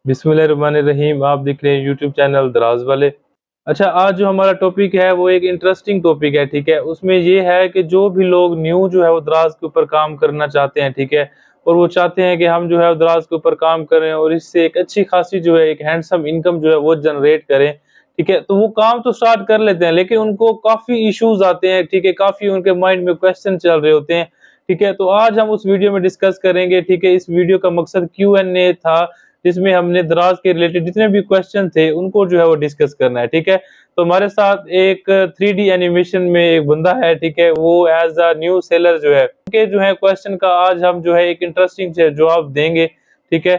बिस्मिल्लाहिर्रहमानिर्रहीम। आप देख रहे हैं यूट्यूब चैनल दराज वाले। अच्छा, आज जो हमारा टॉपिक है वो एक इंटरेस्टिंग टॉपिक है, ठीक है। उसमें ये है कि जो भी लोग न्यू जो है वो दराज के ऊपर काम करना चाहते हैं, ठीक है, और वो चाहते हैं कि हम जो है वो दराज के ऊपर काम करें और इससे एक अच्छी खासी जो है एक हैंडसम इनकम जो है वो जनरेट करें, ठीक है। तो वो काम तो स्टार्ट कर लेते हैं, लेकिन उनको काफ़ी इश्यूज़ आते हैं, ठीक है, काफ़ी उनके माइंड में क्वेश्चन चल रहे होते हैं, ठीक है। तो आज हम उस वीडियो में डिस्कस करेंगे, ठीक है। इस वीडियो का मकसद Q&A था, जिसमें हमने दराज के रिलेटेड जितने भी क्वेश्चन थे उनको जो है वो डिस्कस करना है, ठीक है। तो हमारे साथ एक 3D एनिमेशन में एक बंदा है, ठीक है, वो एज अ न्यू सेलर जो है उनके जो है क्वेश्चन का आज हम जो है एक इंटरेस्टिंग से जवाब देंगे, ठीक है।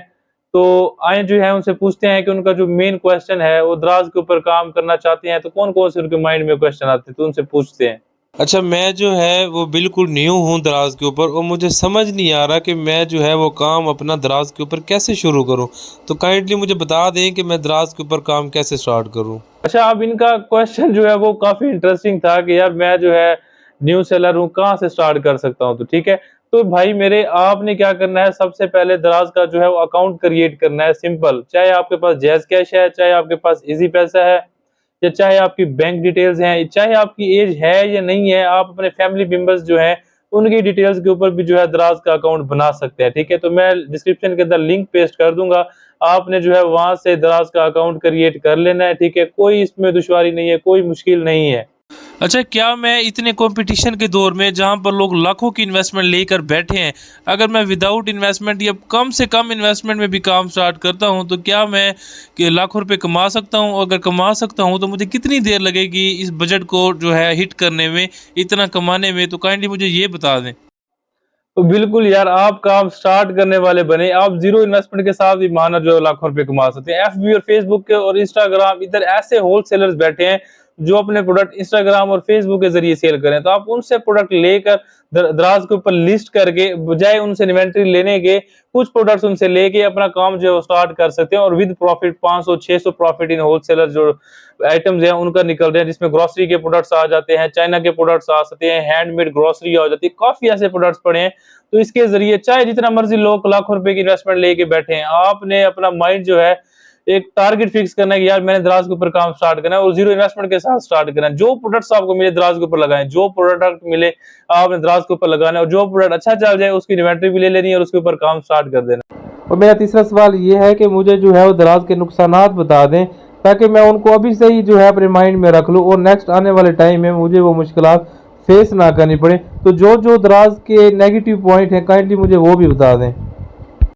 तो आए जो है उनसे पूछते हैं कि उनका जो मेन क्वेश्चन है वो दराज के ऊपर काम करना चाहते हैं, तो कौन कौन से उनके माइंड में क्वेश्चन आते हैं, तो उनसे पूछते हैं। अच्छा, मैं जो है वो बिल्कुल न्यू हूँ दराज के ऊपर और मुझे समझ नहीं आ रहा कि मैं जो है वो काम अपना दराज के ऊपर कैसे शुरू करूँ। तो काइंडली मुझे बता दें कि मैं दराज के ऊपर काम कैसे स्टार्ट करूँ। अच्छा, अब इनका क्वेश्चन जो है वो काफ़ी इंटरेस्टिंग था कि यार मैं जो है न्यू सेलर हूँ, कहाँ से स्टार्ट कर सकता हूँ? तो ठीक है, तो भाई मेरे आपने क्या करना है, सबसे पहले दराज़ का जो है वो अकाउंट क्रिएट करना है, सिंपल। चाहे आपके पास जैज़ कैश है, चाहे आपके पास ईज़ी पैसा है, या चाहे आपकी बैंक डिटेल्स हैं, चाहे आपकी एज है या नहीं है, आप अपने फैमिली मेंबर्स जो हैं उनकी डिटेल्स के ऊपर भी जो है दराज का अकाउंट बना सकते हैं, ठीक है। तो मैं डिस्क्रिप्शन के अंदर लिंक पेस्ट कर दूंगा, आपने जो है वहां से दराज का अकाउंट क्रिएट कर लेना है, ठीक है। कोई इसमें दुश्वारी नहीं है, कोई मुश्किल नहीं है। अच्छा, क्या मैं इतने कंपटीशन के दौर में जहाँ पर लोग लाखों की इन्वेस्टमेंट लेकर बैठे हैं, अगर मैं विदाउट इन्वेस्टमेंट या कम से कम इन्वेस्टमेंट में भी काम स्टार्ट करता हूँ तो क्या मैं लाखों रुपए कमा सकता हूँ? अगर कमा सकता हूँ तो मुझे कितनी देर लगेगी इस बजट को जो है हिट करने में, इतना कमाने में? तो काइंडली मुझे ये बता दें। तो बिल्कुल यार, आप काम स्टार्ट करने वाले बने, आप जीरो इन्वेस्टमेंट के साथ भी माना जो है लाखों रुपए कमा सकते हैं। एफबी और फेसबुक के और इंस्टाग्राम, इधर ऐसे होलसेलर्स बैठे हैं जो अपने प्रोडक्ट इंस्टाग्राम और फेसबुक के जरिए सेल करें, तो आप उनसे प्रोडक्ट लेकर दराज के ऊपर लिस्ट करके, बजाय उनसे इन्वेंट्री लेने के, कुछ प्रोडक्ट्स उनसे लेके अपना काम जो है वो स्टार्ट कर सकते हैं, और with profit 500-600 profit in wholesaler जो आइटम्स हैं उनका निकल रहे हैं, जिसमें ग्रोसरी के प्रोडक्ट्स आ जाते हैं, चाइना के प्रोडक्ट्स आ सकते हैं, हैंडमेड ग्रोसरी आ जाती है, काफी ऐसे प्रोडक्ट्स पड़े हैं। तो इसके जरिए चाहे जितना मर्जी लोग लाखों रुपए की इन्वेस्टमेंट लेके बैठे हैं, आपने अपना माइंड जो है एक टारगेट फिक्स करना है कि यार मैंने दराज के ऊपर काम स्टार्ट करना है और जीरो इन्वेस्टमेंट के साथ स्टार्ट करना है। जो प्रोडक्ट्स आपको मिले दराज के ऊपर लगाएं, जो प्रोडक्ट मिले आपने दराज के ऊपर लगाना है, और जो प्रोडक्ट अच्छा चल जाए उसकी इन्वेंट्री भी ले लेनी है और उसके ऊपर काम स्टार्ट कर देना। और मेरा तीसरा सवाल ये है कि मुझे जो है वो दराज के नुकसानात बता दें, ताकि मैं उनको अभी से ही जो है अपने माइंड में रख लूँ और नेक्स्ट आने वाले टाइम में मुझे वो मुश्किलात फेस ना करनी पड़े। तो जो जो दराज के नेगेटिव पॉइंट हैं काइंडली मुझे वो भी बता दें।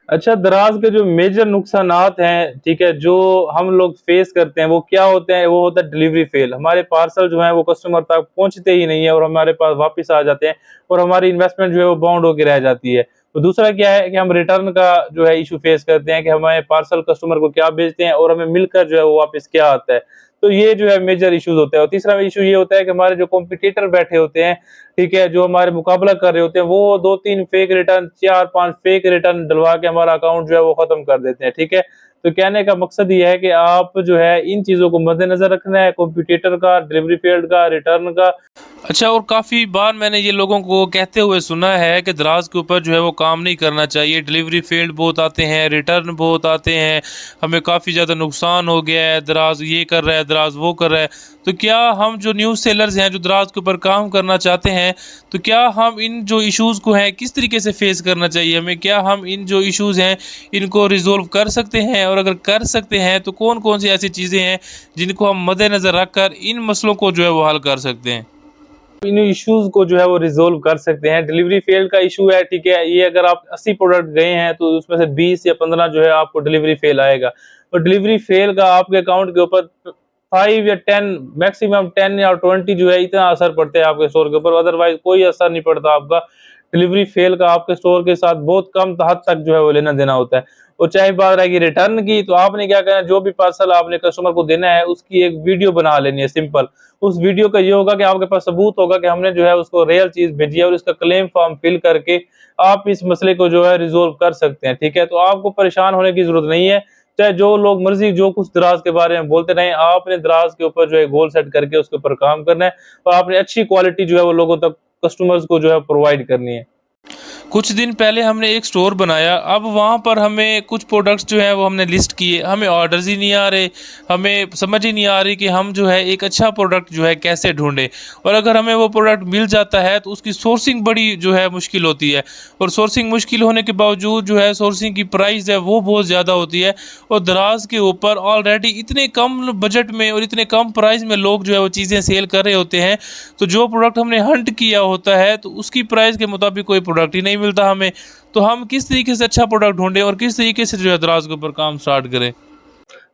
अच्छा, दराज के जो मेजर नुकसानात हैं, ठीक है, जो हम लोग फेस करते हैं वो क्या होते हैं, वो होता है डिलीवरी फेल। हमारे पार्सल जो है वो कस्टमर तक पहुंचते ही नहीं है और हमारे पास वापस आ जाते हैं, और हमारी इन्वेस्टमेंट जो है वो बाउंड होकर रह जाती है। तो दूसरा क्या है कि हम रिटर्न का जो है इशू फेस करते हैं कि हमारे पार्सल कस्टमर को क्या भेजते हैं और हमें मिलकर जो है वो वापस क्या आता है। तो ये जो है मेजर इश्यूज होते हैं। और तीसरा इशू ये होता है कि हमारे जो कॉम्पिटिटर बैठे होते हैं, ठीक है, जो हमारे मुकाबला कर रहे होते हैं, वो 2-3 फेक रिटर्न, 4-5 फेक रिटर्न डलवा के हमारा अकाउंट जो है वो खत्म कर देते हैं, ठीक है। तो कहने का मकसद ये है कि आप जो है इन चीजों को मद्देनजर रखना है, कॉम्पिटिटर का, डिलीवरी फील्ड का, रिटर्न का। अच्छा, और काफ़ी बार मैंने ये लोगों को कहते हुए सुना है कि दराज के ऊपर जो है वो काम नहीं करना चाहिए, डिलीवरी फेल्ड बहुत आते हैं, रिटर्न बहुत आते हैं, हमें काफ़ी ज़्यादा नुकसान हो गया है, दराज ये कर रहा है, दराज वो कर रहा है। तो क्या हम जो न्यूज़ सेलर्स हैं जो दराज के ऊपर काम करना चाहते हैं, तो क्या हम इन जो इश्यूज़ को हैं किस तरीके से फेस करना चाहिए हमें? क्या हम इन जो इश्यूज़ हैं इनको रिजॉल्व कर सकते हैं, और अगर कर सकते हैं तो कौन कौन सी ऐसी चीज़ें हैं जिनको हम मद्देनज़र रख कर इन मसलों को जो है वो हल कर सकते हैं? इन इश्यूज को जो है वो रिजोल्व कर सकते हैं। डिलीवरी फेल का इशू है, ठीक है, ये अगर आप 80 प्रोडक्ट गए हैं तो उसमें से 20 या 15 जो है आपको डिलीवरी फेल आएगा। और डिलीवरी फेल का आपके अकाउंट के ऊपर 5 या 10, मैक्सिमम 10 या 20 जो है इतना असर पड़ता है आपके स्टोर के ऊपर, अदरवाइज कोई असर नहीं पड़ता आपका। डिलीवरी फेल का आपके स्टोर के साथ बहुत कम हद तक जो है वो लेना देना होता है। और चाहे बात रहेगी रिटर्न की, तो आपने क्या करना है, जो भी पार्सल आपने कस्टमर को देना है उसकी एक वीडियो बना लेनी है, सिंपल। उस वीडियो का ये होगा कि आपके पास सबूत होगा कि हमने जो है उसको रियल चीज भेजी है, और इसका क्लेम फॉर्म फिल करके आप इस मसले को जो है रिजोल्व कर सकते हैं, ठीक है। तो आपको परेशान होने की जरूरत नहीं है। चाहे जो लोग मर्जी जो कुछ दराज के बारे में बोलते रहे, आपने दराज के ऊपर जो है गोल सेट करके उसके ऊपर काम करना है, और आपने अच्छी क्वालिटी जो है वो लोगों तक, कस्टमर्स को जो है प्रोवाइड करनी है। कुछ दिन पहले हमने एक स्टोर बनाया, अब वहाँ पर हमें कुछ प्रोडक्ट्स जो है वो हमने लिस्ट किए, हमें ऑर्डर्स ही नहीं आ रहे, हमें समझ ही नहीं आ रही कि हम जो है एक अच्छा प्रोडक्ट जो है कैसे ढूंढें। और अगर हमें वो प्रोडक्ट मिल जाता है तो उसकी सोर्सिंग बड़ी जो है मुश्किल होती है, और सोर्सिंग मुश्किल होने के बावजूद जो है सोर्सिंग की प्राइस है वो बहुत ज़्यादा होती है। और दराज के ऊपर ऑलरेडी इतने कम बजट में और इतने कम प्राइस में लोग जो है वो चीज़ें सेल कर रहे होते हैं, तो जो प्रोडक्ट हमने हंट किया होता है तो उसकी प्राइस के मुताबिक कोई प्रोडक्ट ही नहीं मिलता हमें। तो हम किस तरीके से अच्छा प्रोडक्ट ढूंढें और किस तरीके से जो है दराज के ऊपर काम स्टार्ट करें।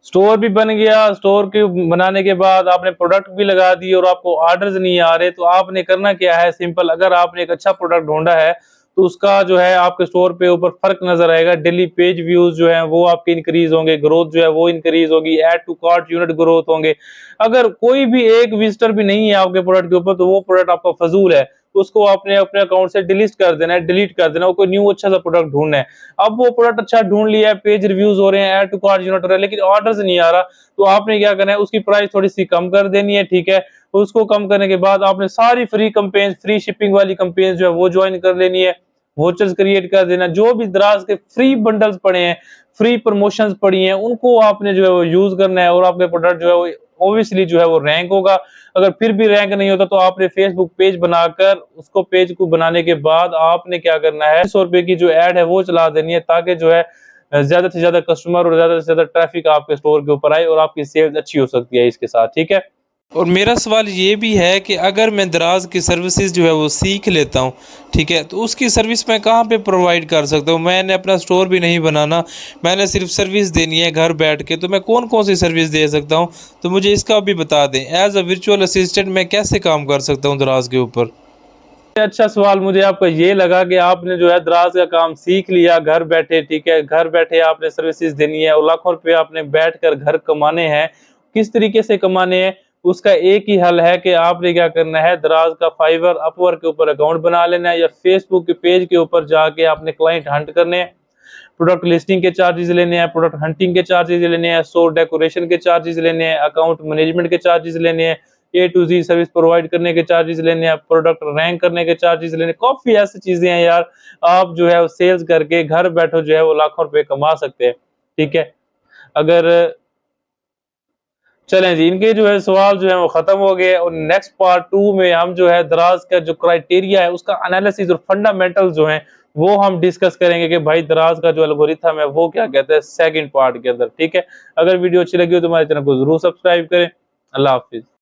स्टोर भी बन गया, स्टोर के बनाने के बाद आपने प्रोडक्ट भी लगा दिए और आपको ऑर्डर्स नहीं आ रहे, तो आपने करना क्या है, सिंपल, अगर आपने एक अच्छा प्रोडक्ट ढूंढा है तो उसका जो है आपके स्टोर पे ऊपर फर्क नजर आएगा। डेली पेज व्यूज जो है वो आपके इंक्रीज होंगे, ग्रोथ जो है वो इंक्रीज होगी, add to cart unit growth होंगे। अगर कोई भी एक विजिटर भी नहीं है आपके प्रोडक्ट के ऊपर तो वो प्रोडक्ट आपका फजूल है, उसको आपने अपने अकाउंट से डिलीट कर देना है, डिलीट कर देना, वो कोई न्यू अच्छा सा प्रोडक्ट ढूंढना है। अब वो प्रोडक्ट अच्छा ढूंढ लिया है, पेज रिव्यूज हो रहे हैं, ऐड टू कार्ट यूनिट हो रहा है, लेकिन ऑर्डर्स नहीं आ रहा, तो आपने क्या करना है, उसकी प्राइस थोड़ी सी कम कर देनी है, ठीक है। उसको कम करने के बाद आपने सारी फ्री कंपेन, फ्री शिपिंग वाली कंपेन जो है वो ज्वाइन कर लेनी है, वोचर्स क्रिएट कर देना, जो भी दराज के फ्री बंडल्स पड़े हैं, फ्री प्रमोशंस पड़ी हैं, उनको आपने जो है वो यूज करना है, और आपके प्रोडक्ट जो है वो ऑब्वियसली जो है वो रैंक होगा। अगर फिर भी रैंक नहीं होता तो आपने फेसबुक पेज बनाकर उसको, पेज को बनाने के बाद आपने क्या करना है, 100 रुपए की जो ऐड है वो चला देनी है, ताकि जो है ज्यादा से ज्यादा कस्टमर और ज्यादा से ज्यादा ट्रैफिक आपके स्टोर के ऊपर आए और आपकी सेल्स अच्छी हो सकती है इसके साथ, ठीक है। और मेरा सवाल ये भी है कि अगर मैं दराज की सर्विसेज जो है वो सीख लेता हूँ, ठीक है, तो उसकी सर्विस मैं कहाँ पे प्रोवाइड कर सकता हूँ। मैंने अपना स्टोर भी नहीं बनाना, मैंने सिर्फ सर्विस देनी है घर बैठ के, तो मैं कौन कौन सी सर्विस दे सकता हूँ, तो मुझे इसका भी बता दें। एज अ वर्चुअल असिस्टेंट मैं कैसे काम कर सकता हूँ दराज के ऊपर। अच्छा सवाल मुझे आपका ये लगा कि आपने जो है दराज का काम सीख लिया घर बैठे, ठीक है, घर बैठे आपने सर्विसेज देनी है और लाखों रुपए आपने बैठकर घर कमाने हैं। किस तरीके से कमाने हैं, उसका एक ही हल है कि आपने क्या करना है, दराज का फाइवर, अपवर्क के ऊपर अकाउंट बना लेना है, या फेसबुक के पेज के ऊपर जाके आपने क्लाइंट हंट करने हैं, प्रोडक्ट लिस्टिंग के चार्जेस लेने हैं, प्रोडक्ट हंटिंग के चार्जेस लेने हैं, सो डेकोरेशन के चार्जेस लेने हैं, अकाउंट मैनेजमेंट के चार्जेस लेने हैं, ए टू जी सर्विस प्रोवाइड करने के चार्जेस लेने हैं, प्रोडक्ट रैंक करने के चार्जेस लेने, काफी ऐसी चीजें हैं यार। आप जो है सेल्स करके घर बैठो जो है वो लाखों रुपए कमा सकते हैं, ठीक है। अगर चलें जी, इनके जो है सवाल जो है वो खत्म हो गए, और नेक्स्ट पार्ट 2 में हम जो है दराज का जो क्राइटेरिया है उसका एनालिसिस और फंडामेंटल जो है वो हम डिस्कस करेंगे कि भाई दराज का जो एल्गोरिथम है वो क्या कहता है, सेकंड पार्ट के अंदर, ठीक है। अगर वीडियो अच्छी लगी हो तो हमारे चैनल को जरूर सब्सक्राइब करें। अल्लाह हाफिज।